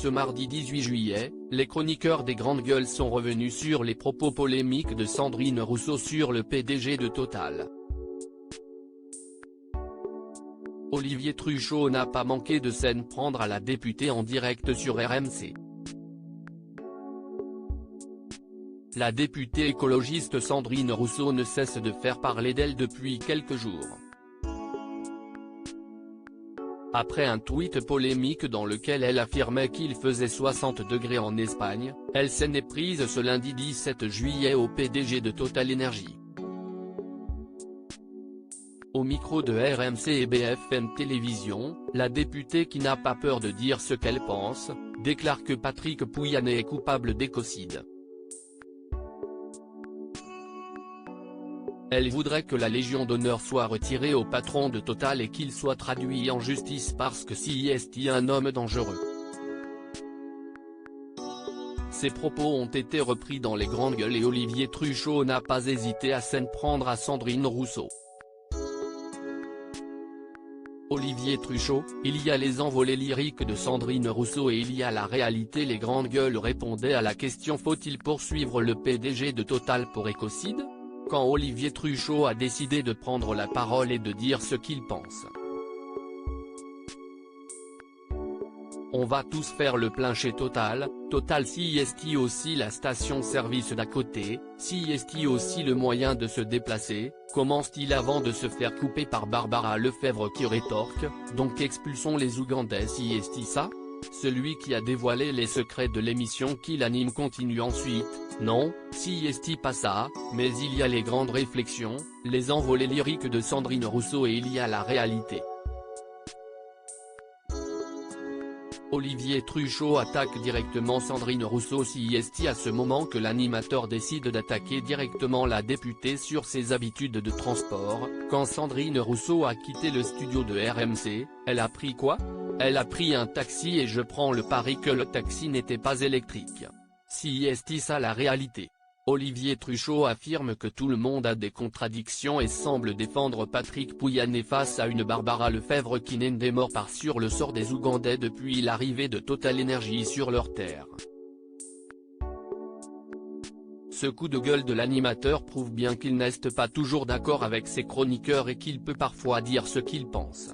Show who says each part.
Speaker 1: Ce mardi 18 juillet, les chroniqueurs des Grandes Gueules sont revenus sur les propos polémiques de Sandrine Rousseau sur le PDG de Total. Olivier Truchot n'a pas manqué de s'en prendre à la députée en direct sur RMC. La députée écologiste Sandrine Rousseau ne cesse de faire parler d'elle depuis quelques jours. Après un tweet polémique dans lequel elle affirmait qu'il faisait 60 degrés en Espagne, elle s'en est prise ce lundi 17 juillet au PDG de Total Energy. Au micro de RMC et BFM Télévision, la députée qui n'a pas peur de dire ce qu'elle pense, déclare que Patrick Pouyanné est coupable d'écocide. Elle voudrait que la Légion d'honneur soit retirée au patron de Total et qu'il soit traduit en justice parce que c'est un homme dangereux. Ces propos ont été repris dans les Grandes Gueules et Olivier Truchot n'a pas hésité à s'en prendre à Sandrine Rousseau. Olivier Truchot, il y a les envolées lyriques de Sandrine Rousseau et il y a la réalité. Les Grandes Gueules répondaient à la question: faut-il poursuivre le PDG de Total pour écocide ? Quand Olivier Truchot a décidé de prendre la parole et de dire ce qu'il pense. On va tous faire le plein chez Total, Total c'est aussi la station-service d'à côté, c'est aussi le moyen de se déplacer, commence-t-il avant de se faire couper par Barbara Lefebvre qui rétorque, donc expulsons les Ougandais c'est ça ? Celui qui a dévoilé les secrets de l'émission qu'il anime continue ensuite: non, c'est pas ça, mais il y a les grandes réflexions, les envolées lyriques de Sandrine Rousseau et il y a la réalité. Olivier Truchot attaque directement Sandrine Rousseau. C'est à ce moment que l'animateur décide d'attaquer directement la députée sur ses habitudes de transport. Quand Sandrine Rousseau a quitté le studio de RMC, elle a pris quoi ? Elle a pris un taxi et je prends le pari que le taxi n'était pas électrique. C'est ça la réalité. Olivier Truchot affirme que tout le monde a des contradictions et semble défendre Patrick Pouyanné face à une Barbara Lefebvre qui n'en démord pas sur le sort des Ougandais depuis l'arrivée de Total Energy sur leur terre. Ce coup de gueule de l'animateur prouve bien qu'il n'est pas toujours d'accord avec ses chroniqueurs et qu'il peut parfois dire ce qu'il pense.